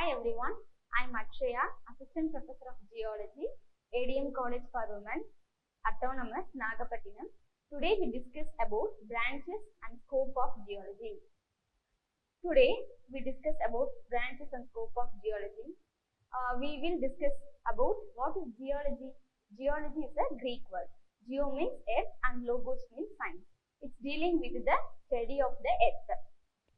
Hi everyone, I am A.D.M.COLLEGE, Assistant Professor of Geology, A.D.M. College for Women, Autonomous, Nagapattinam. Today we discuss about branches and scope of geology. Today we discuss about branches and scope of geology. We will discuss about what is geology. Geology is a Greek word. Geo means earth and logos means science. It's dealing with the study of the earth.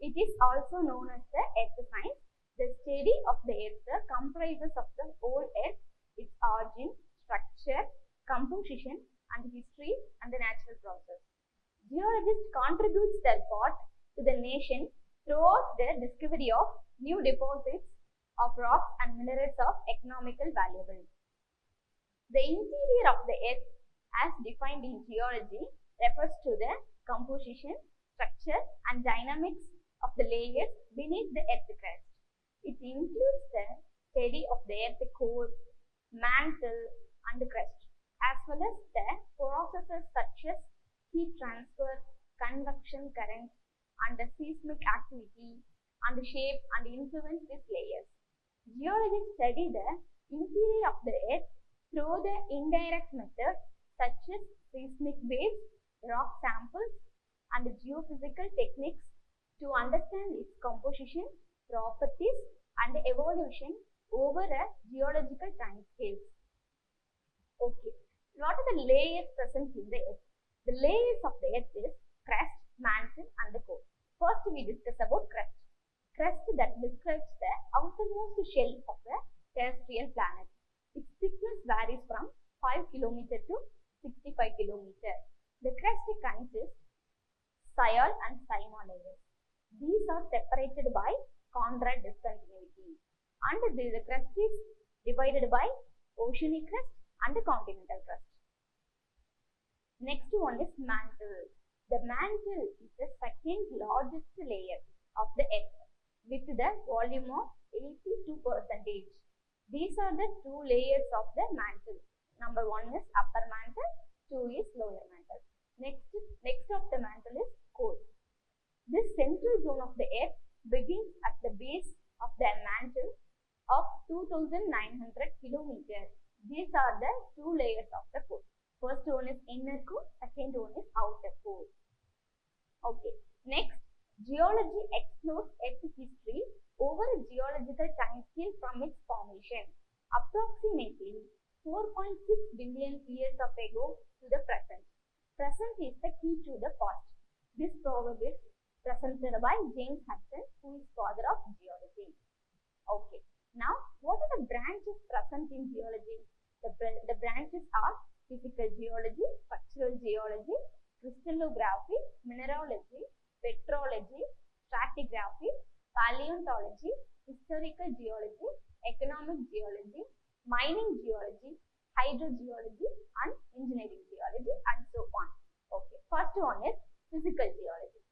It is also known as the earth science. The study of the earth comprises of the whole earth, its origin, structure, composition, and history, and the natural process. Geologists contribute their part to the nation throughout the discovery of new deposits of rocks and minerals of economical valuable. The interior of the earth, as defined in geology, refers to the composition, structure, and dynamics of the layers beneath the earth crust. It includes the study of the earth core, mantle, and crust, as well as the processes such as heat transfer, convection current, and the seismic activity, and the shape and influence these layers. Geologists study the interior of the earth through the indirect methods such as seismic waves, rock samples, and geophysical techniques to understand its composition, properties, and evolution over a geological time scales. Okay, what are the layers present in the earth? The layers of the earth is crust, mantle, and the core. First, we discuss about crust. Crust that describes the outermost shell of the terrestrial planet. Its thickness varies from 5 km to 65 km. The crust consists Sial and Sima layers. These are separated by Conrad discontinuity, and the crust is divided by oceanic crust and continental crust. Next one is mantle. The mantle is the second largest layer of the earth with the volume of 82%. These are the two layers of the mantle. Number one is upper mantle, two is lower mantle. Next of the mantle is core. This central zone of the earth begins at the base of the mantle of 2,900 km. These are the two layers of the core. First one is inner core, second one is outer core. Okay. Next, geology explores earth history over a geological time scale from its formation, approximately 4.6 billion years ago to the present. Present is the key to the past. This proverb is presented by James Hudson, who is father of geology. Okay. Now, what are the branches present in geology? The branches are physical geology, structural geology, crystallography, mineralogy, petrology, stratigraphy, paleontology, historical geology, economic geology, mining geology, hydrogeology, and engineering geology, and so on. Okay. First one is physical geology.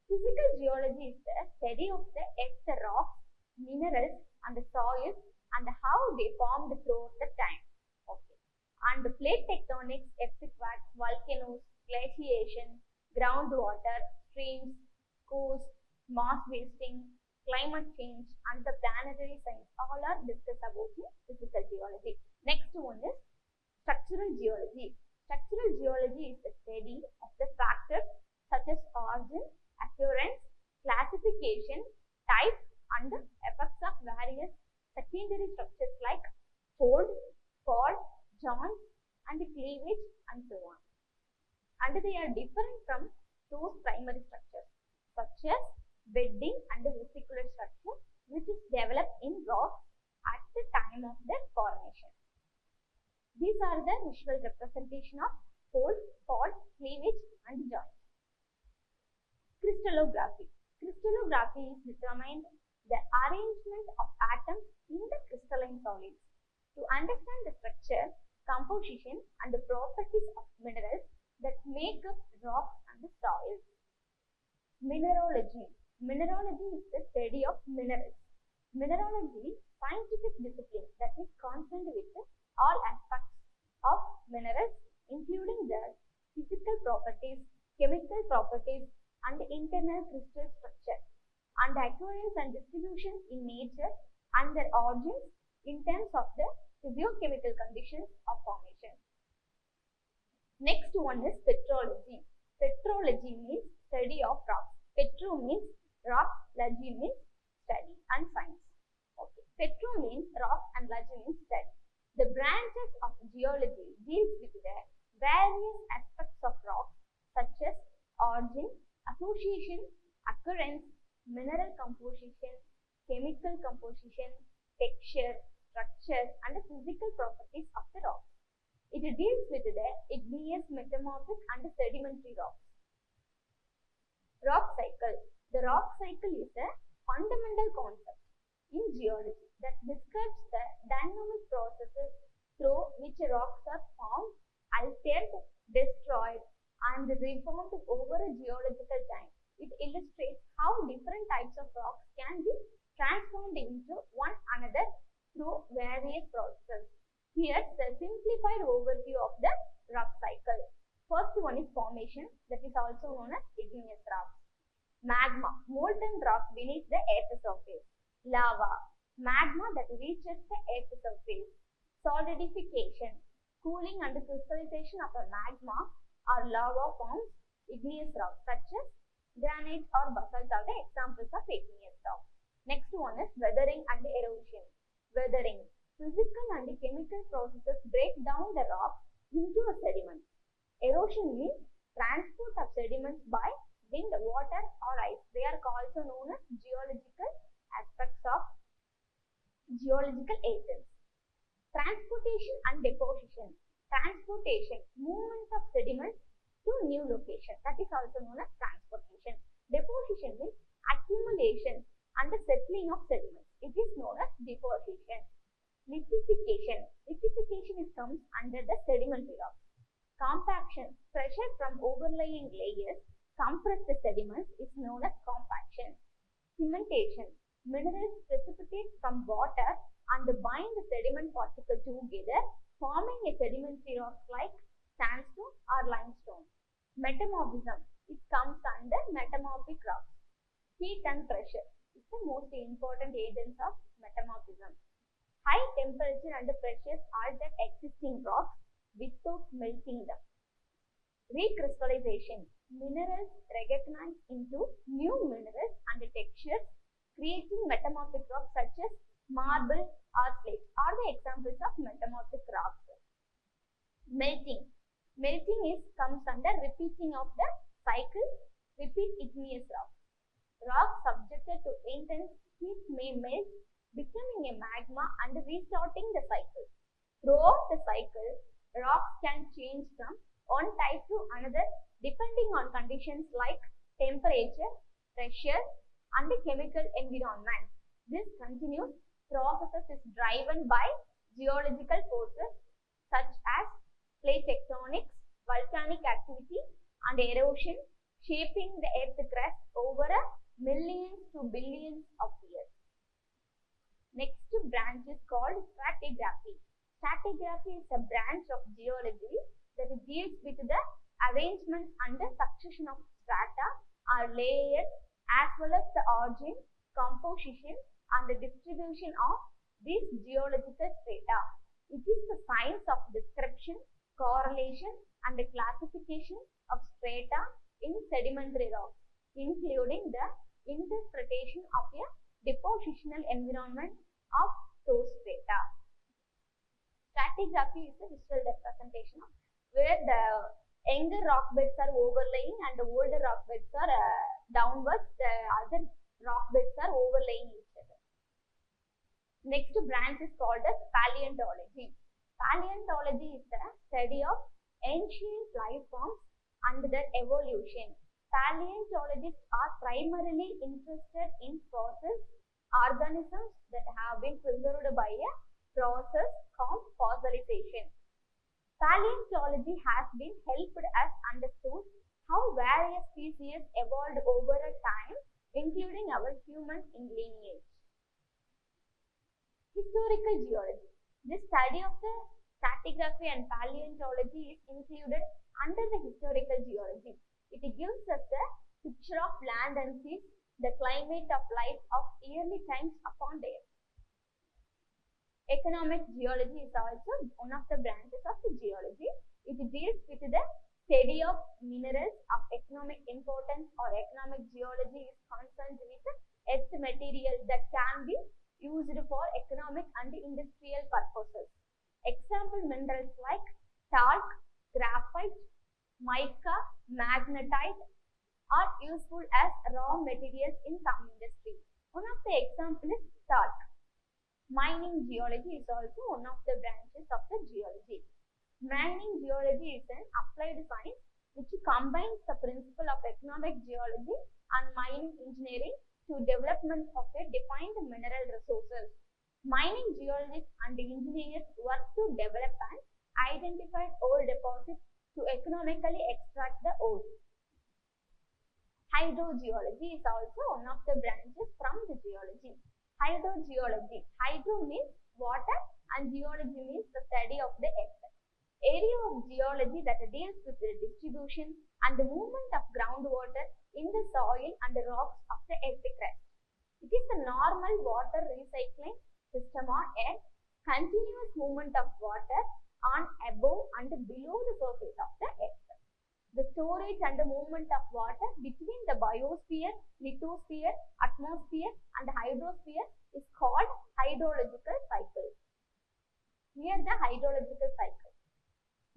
Physical geology is the study of the earth rocks, minerals, and the soils, and how they formed throughout the time. Okay. And the plate tectonics, earthquakes, volcanoes, glaciation, groundwater, streams, coasts, mass wasting, climate change, and the planetary science all are discussed about in physical geology. Next one is structural geology. Structural geology is the study of the factors such as origin, occurrence, classification, type, and the effects of various secondary structures like fold, fault, joints, and cleavage, and so on. And they are different from those primary structures such as bedding and the vesicular structure, which is developed in rocks at the time of their formation. These are the visual representation of fold, fault, cleavage, and joints. Crystallography. Crystallography is determined the arrangement of atoms in the crystalline solids. To understand the structure, composition, and the properties of minerals that make up rocks and the soils. Mineralogy. Mineralogy is the study of minerals. Mineralogy, scientific discipline that is concerned with all aspects of minerals, including their physical properties, chemical properties, and internal crystal structure, and occurrence and distribution in nature and their origins in terms of the physiochemical conditions of formation. Next one is petrology. Petrology means study of rocks. Petro means rock, logy means study and science. Okay. Petro means rock and logy means study. The branches of geology deals with the various aspects of rocks such as origin, association, occurrence, mineral composition, chemical composition, texture, structure and the physical properties of the rock. It deals with the igneous, metamorphic and sedimentary rocks. Rock cycle. The rock cycle is a fundamental concept in geology that describes the dynamic processes through which rocks are formed, altered, destroyed and reformed over a geological time. It illustrates how different types of rocks can be transformed into one another through various processes. Here's the simplified overview of the rock cycle. First one is formation, that is also known as igneous rocks. Magma, molten rock beneath the earth's surface. Lava, magma that reaches the earth's surface. Solidification, cooling and crystallization of a magma or lava forms igneous rocks such as granite or basalt are the examples of igneous rocks. Next one is weathering and erosion. Weathering, physical and chemical processes break down the rock into a sediment. Erosion means transport of sediments by wind, water or ice. They are also known as geological aspects of geological agents. Transportation and deposition. Transportation, movement of sediments to new location. That is also known as transportation. Deposition means accumulation and the settling of sediments. It is known as deposition. Lithification. Lithification comes under the sedimentary rocks. Compaction. Pressure from overlying layers compress the sediments is known as compaction. Cementation. Minerals precipitate from water and bind the sediment particle together, forming a sedimentary rock like sandstone or limestone. Metamorphism. It comes under metamorphic rocks. Heat and pressure is the most important agents of metamorphism. High temperature and pressures alter existing rocks without melting them. Recrystallization. Minerals recognize into new minerals and textures, creating metamorphic rocks such as marble or slate are the examples of metamorphic rocks. Melting. Melting comes under repeating of the cycle, repeat igneous rocks. Rocks subjected to intense heat may melt, becoming a magma and restarting the cycle. Throughout the cycle, rocks can change from one type to another depending on conditions like temperature, pressure, and the chemical environment. This continuous process is driven by geological forces such as plate tectonics, volcanic activity, and erosion, shaping the earth crust over a millions to billions of years. Next branch is called stratigraphy. Stratigraphy is a branch of geology that deals with the arrangement and the succession of strata or layers as well as the origin, composition and the distribution of these geological strata. It is the science of description, correlation and the classification of strata in sedimentary rocks, including the interpretation of a depositional environment of those strata. Stratigraphy is a visual representation of where the younger rock beds are overlaying and the older rock beds are downwards, the other rock beds are overlaying each other. Next branch is called as paleontology. Paleontology is the study of ancient life forms and their evolution. Paleontologists are primarily interested in fossils, organisms that have been preserved by a process called fossilization. Paleontology has been helped us understand how various species evolved over a time, including our human lineage. Historical geology. This study of the stratigraphy and paleontology is included under the historical geology. It gives us a picture of land and seas, the climate of life of early times upon the earth. Economic geology is also one of the branches of the geology. It deals with the study of minerals of economic importance, or economic geology is concerned with earth material that can be used for economic and industrial purposes. Example minerals like talc, graphite, mica, magnetite are useful as raw materials in some industry. One of the examples is talc. Mining geology is also one of the branches of the geology. Mining geology is an applied science which combines the principle of economic geology and mining engineering to development of a defined mineral resources. Mining geologists and engineers work to develop and identify ore deposits to economically extract the ore. Hydrogeology is also one of the branches from the geology. Hydrogeology. Hydro means water and geology means the study of the earth. Area of geology that deals with the distribution and the movement of groundwater in the soil and the rocks of the earth crust. It is the normal water recycling system on earth, continuous movement of water on, above and below the surface of the earth. The storage and the movement of water between the biosphere, lithosphere, atmosphere and hydrosphere is called hydrological cycle. Here the hydrological cycle.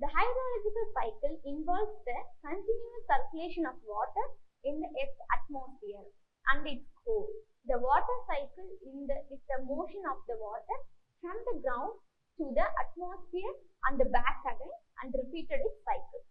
The hydrological cycle involves the continuous circulation of water in the Earth's atmosphere and its core. The water cycle is the motion of the water from the ground to the atmosphere and back again and repeated its cycle.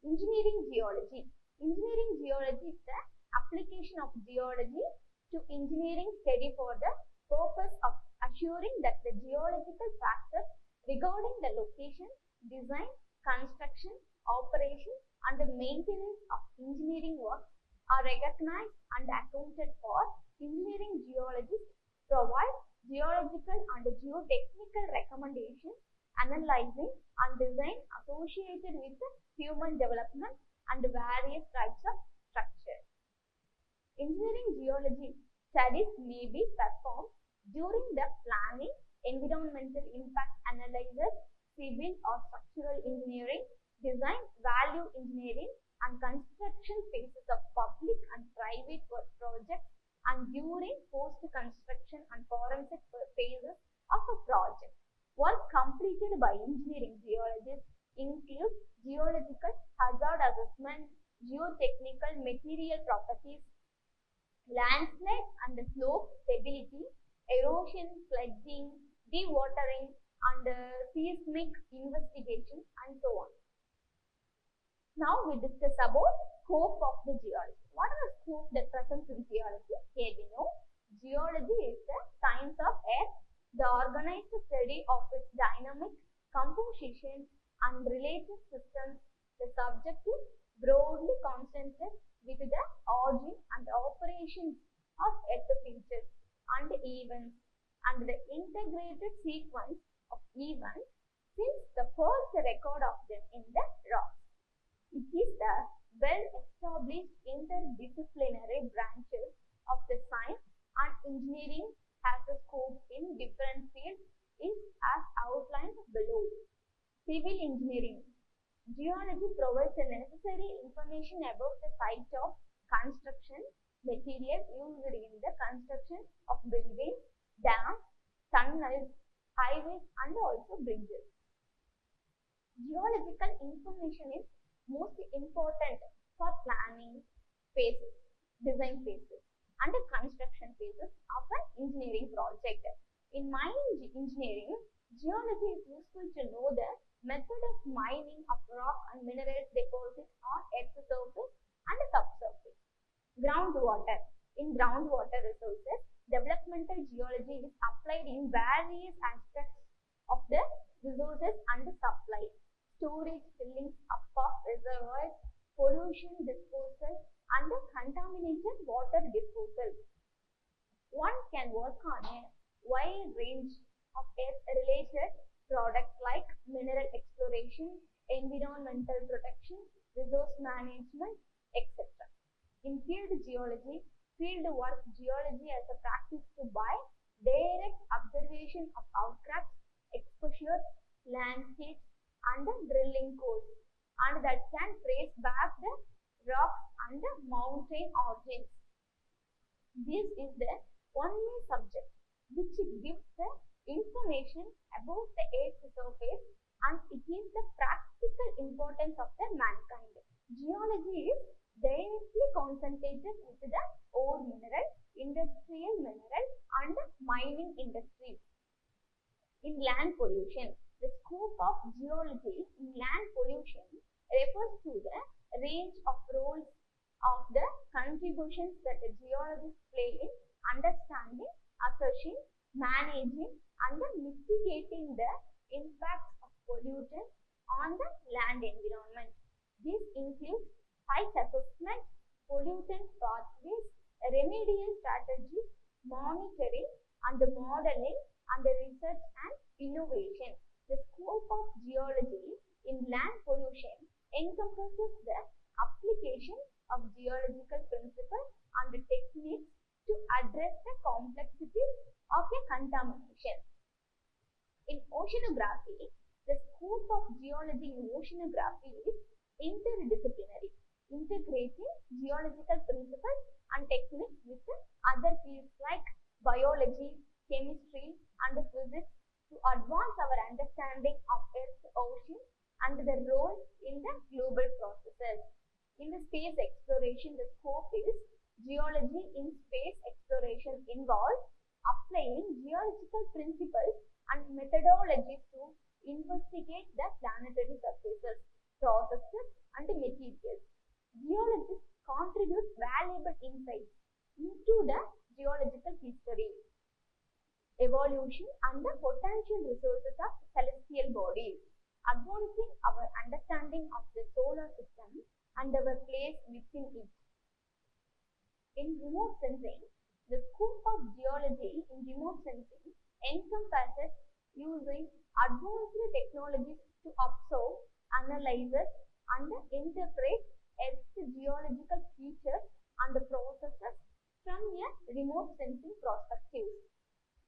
Engineering geology. Engineering geology is the application of geology to engineering study for the purpose of assuring that the geological factors regarding the location, design, construction, operation and the maintenance of engineering works are recognized and accounted for. Engineering geologists provide geological and geotechnical recommendations analyzing and design associated with human development and various types of structure. Engineering geology studies may be performed during the planning, environmental impact analysis, civil or structural engineering, design, value engineering and construction phases of public and private work projects, and during post-construction and forensic phases of a project. Work completed by engineering geologists include geological hazard assessment, geotechnical material properties, landslide and slope stability, erosion, flooding, dewatering, and seismic investigation, and so on. Now we discuss about scope of the geology. What are the scope that present in geology? Here we know geology is the science of earth, the organized study of its dynamic composition and related systems. The subject is broadly concentrated with the origin and operations of earth features and events and the integrated sequence of events since the first record of them in the rocks. It is the well-established interdisciplinary branches of the science and engineering has a scope in different fields is as outlined below. Civil engineering. Geology provides the necessary information about the site of construction material used in the construction of buildings, dams, tunnels, highways and also bridges. Geological information is most important for planning phases, design phases and the construction phases of an engineering project. In mining engineering, geology is useful to know the method of mining of rock and minerals deposits on earth's surface and subsurface. Groundwater. In groundwater resources, developmental geology is applied in various aspects of the resources and supply, storage, filling up of reservoirs, pollution disposal and contaminated water disposal. One can work on a wide range of earth-related products like mineral exploration, environmental protection, resource management, etc. In field geology, field work geology as a practice to by direct observation exploration of outcrops, exposures, landscapes, and the drilling codes, and that can trace back the rocks and the mountain origins. This is the only subject which gives the information about the Earth's surface, and it is the practical importance of the mankind. Geology is directly concentrated with the ore mineral, industrial mineral, and mining industry. In land pollution, the scope of geology in land pollution refers to the range of roles of the contributions that the geologists play in understanding, assessing, managing, and mitigating the impacts of pollutants on the land environment. This includes site assessment, pollutant pathways, remedial strategies, monitoring and modeling, and research and innovation. The scope of geology in land pollution encompasses the application of geological principles and techniques to address the complexities of a contamination. In oceanography, the scope of geology in oceanography is interdisciplinary, integrating geological principles and techniques with other fields like biology, chemistry, and physics to advance our understanding of Earth's oceans and their role in the global processes. In the space exploration, the scope is geology in space exploration involves applying geological principles and methodologies to investigate the planetary surfaces, processes, and materials. Geologists contribute valuable insights into the geological history, evolution, and the potential resources of celestial bodies, advancing our understanding of the solar system and our place within it. In remote sensing, the scope of geology in remote sensing encompasses using advanced technologies to observe, analyze, and interpret Earth's geological features and processes from a remote sensing perspective.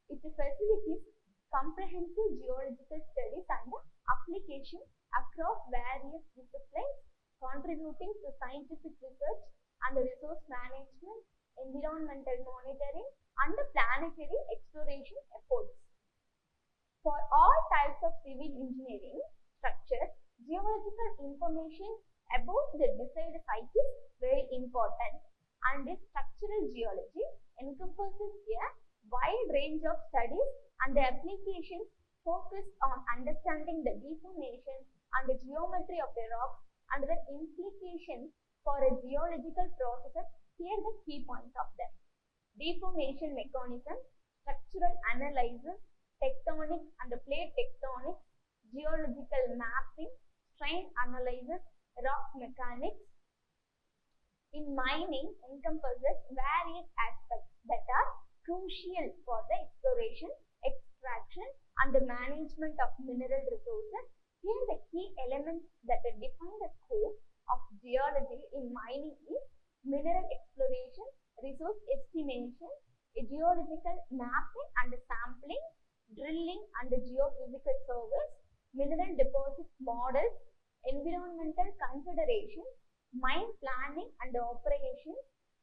It facilitates comprehensive geological studies and application across various disciplines, contributing to scientific research and resource management, environmental monitoring, and planetary exploration efforts. For all types of civil engineering structures, geological information about the desired site is very important, and structural geology encompasses a wide range of studies and applications focused on understanding the deformation and the geometry of a rock and the implications for a geological processes. Here are the key points of them: deformation mechanism, structural analysis, tectonic and plate tectonics, geological mapping, strain analysis, rock mechanics. In mining encompasses various aspects that are crucial for the exploration, extraction, and the management of mineral resources. Here the key elements that define the scope of geology in mining is mineral exploration, resource estimation, geological mapping and sampling, drilling and geophysical surveys, mineral deposit models, environmental considerations, mine planning and operation,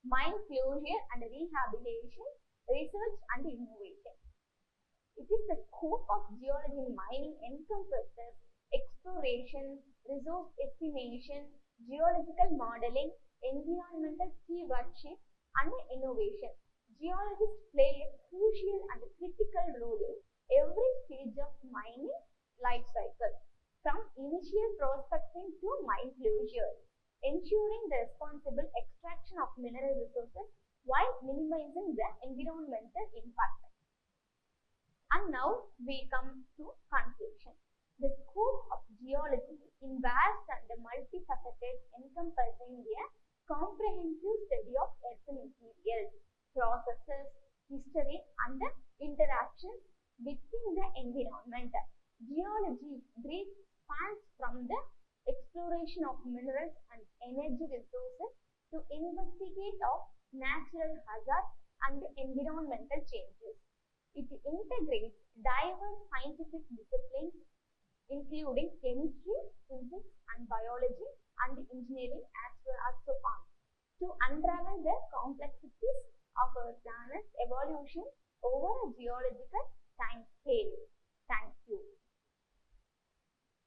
mine closure and rehabilitation, research and innovation. It is the scope of geology in mining encompasses exploration, resource estimation, geological modeling, environmental stewardship, and innovation. Geologists play a crucial and critical role in every stage of mining life cycle, from initial prospecting to mine closure, ensuring the responsible extraction of mineral resources while minimizing the environmental impact. And now we come to conclusion. The scope of geology in vast and multifaceted, encompassing a comprehensive study of earth materials, processes, history, and the interactions within the environment. Geology brief spans from the exploration of minerals and energy resources to investigate of natural hazards and environmental changes. It integrates diverse scientific disciplines including chemistry, physics, and biology, and engineering as well as so on, to unravel the complexities of our planet's evolution over a geological time scale. Thank you.